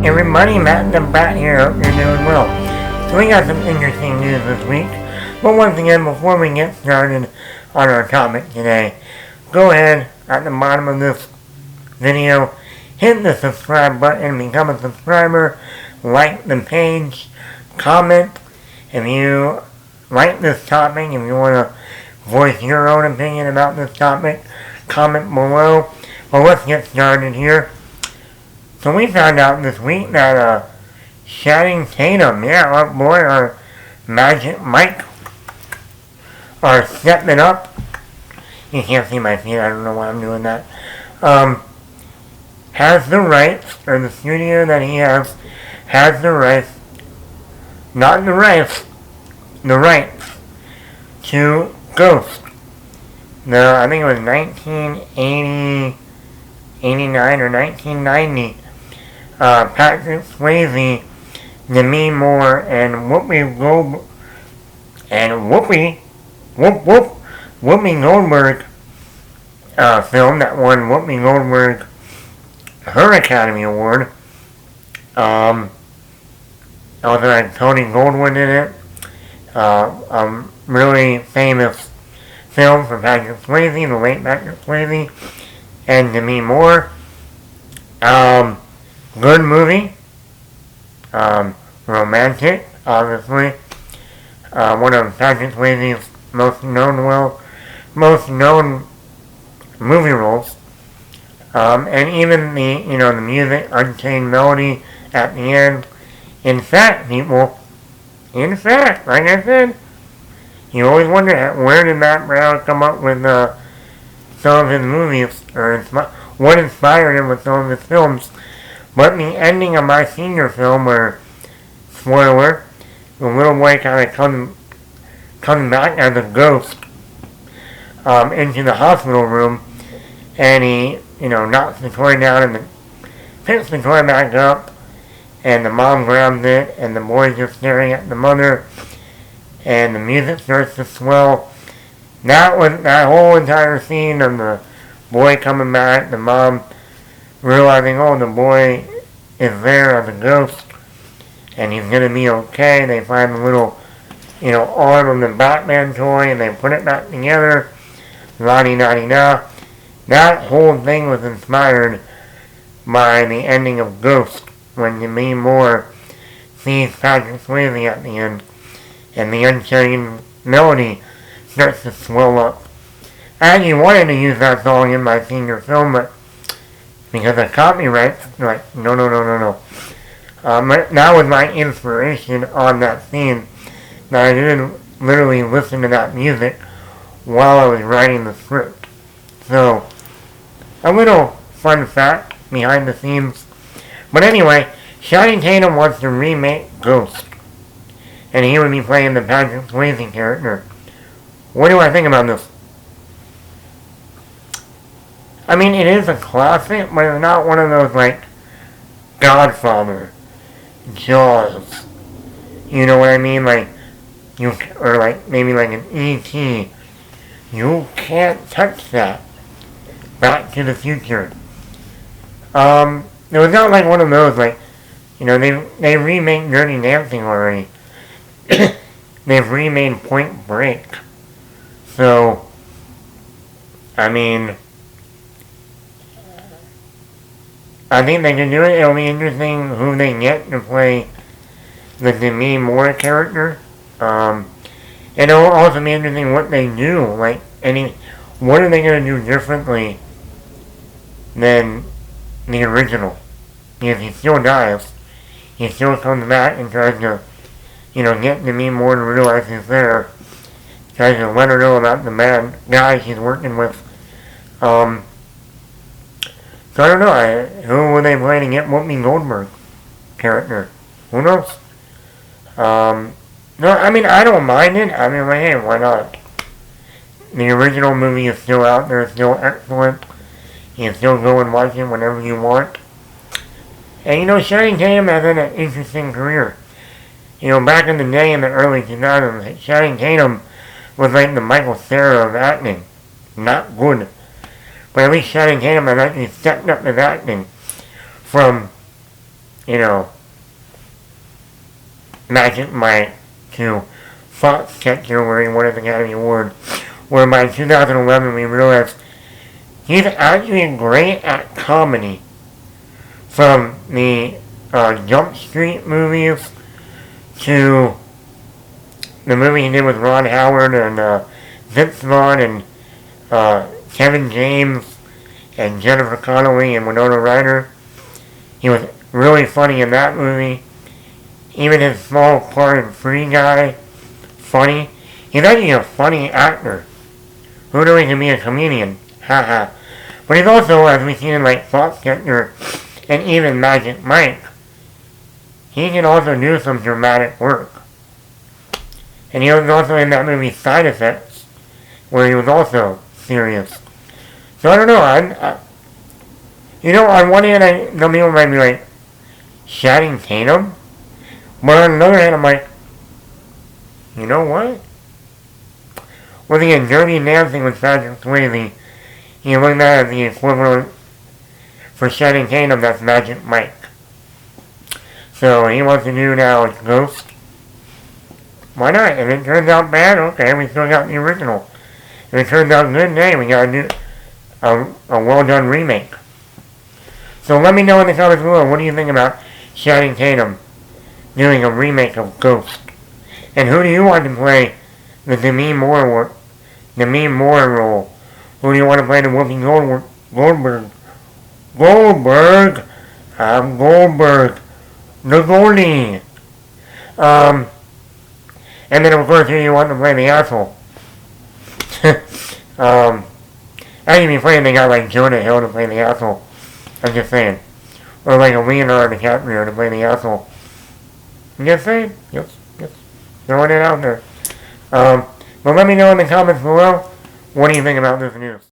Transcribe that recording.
Everybody, Matt the Bat here. Hope you're doing well. So we got some interesting news this week. But once again, before we get started on our topic today, go ahead at the bottom of this video, hit the subscribe button and become a subscriber. Like the page, comment if you like this topic, if you want to voice your own opinion about this topic, comment below. Well, let's get started here. So we found out this week that Channing Tatum, our boy, our Magic Mike, are stepping up. You can't see my feet, I don't know why I'm doing that. Has the rights, or the studio that he has the rights, not the rights, the rights to Ghost. No, I think it was 1980, 89 or 1990. Patrick Swayze, Demi Moore, and Whoopi Goldberg film that won Whoopi Goldberg her Academy Award. Also had Tony Goldwyn in it. Really famous film from Patrick Swayze, the late Patrick Swayze, and Demi Moore. Good movie. Romantic, obviously. One of Patrick Swayze's most known movie roles. And even the music, Unchained Melody at the end. In fact, people, like I said, you always wonder where did Matt Brown come up with some of his movies, or what inspired him with some of his films. But the ending of my senior film, where, spoiler, the little boy kind of comes back as a ghost into the hospital room, and he, knocks the toy down and picks the toy back up, and the mom grabs it, and the boy's just staring at the mother, and the music starts to swell. That whole entire scene of the boy coming back, the mom realizing, the boy is there as a ghost, and he's gonna be okay. They find the little, arm of the Batman toy, and they put it back together. La-di-da-di-da. That whole thing was inspired by the ending of Ghost, when Demi Moore sees Patrick Swayze at the end, and the Unchained Melody starts to swell up. I actually wanted to use that song in my senior film, but because of copyrights, no. That was my inspiration on that scene, that I didn't literally listen to that music while I was writing the script. So, a little fun fact behind the scenes. But anyway, Channing Tatum wants to remake Ghost, and he would be playing the Patrick Swayze character. What do I think about this? I mean, it is a classic, but it's not one of those, Godfather, Jaws, you know what I mean? Maybe an E.T. You can't touch that. Back to the Future. It was not like one of those, they remade Dirty Dancing already. They've remade Point Break. So, I mean, I think they can do it. It'll be interesting who they get to play the Demi Moore character. It'll also be interesting what they do. What are they going to do differently than the original? Because he still dies. He still comes back and tries to, get Demi Moore to realize he's there. Tries to let her know about the bad guy she's working with. So I don't know. Who will they play to get Whoopi Goldberg character? Who knows? No, I mean, I don't mind it. I mean, hey, why not? The original movie is still out there. It's still excellent. You can still go and watch it whenever you want. And Channing Tatum has had an interesting career. Back in the day in the early 2000s, Channing Tatum was like the Michael Cera of acting. Not good. But at least Channing Tatum has actually stepped up his acting from you know, Magic Mike to Fox Sector where he won an Academy Award. Where by 2011 we realized he's actually great at comedy. From the Jump Street movies to the movie he did with Ron Howard and Vince Vaughn and Kevin James and Jennifer Connelly and Winona Ryder. He was really funny in that movie. Even his small part in Free Guy, funny. He's actually a funny actor. Who knew he could be a comedian? Haha. But he's also, as we've seen in like Fox Sector and even Magic Mike, he can also do some dramatic work. And he was also in that movie Side Effects, where he was also serious. So I don't know, on one hand, some people might be like, Channing Tatum? But on another hand, I'm like, you know what? Was he in Dirty Dancing with Patrick Swayze? He looked at the equivalent for Channing Tatum, that's Magic Mike. So he wants to do now Ghost. Why not? If it turns out bad, okay, we still got the original. If it turns out good, hey, we got a well done remake. So let me know in the comments below, what do you think about Channing Tatum doing a remake of Ghost? And who do you want to play the Demi Moore role? Who do you want to play the Whoopi Goldberg? Goldberg! I'm Goldberg. The Goldie! And then of course who you want to play the asshole? I even be funny they got like Jonah Hill to play the asshole. I'm just saying. Or like a Leonardo DiCaprio to play the asshole. I'm just saying. Just throwing it out there. But let me know in the comments below, what do you think about this news?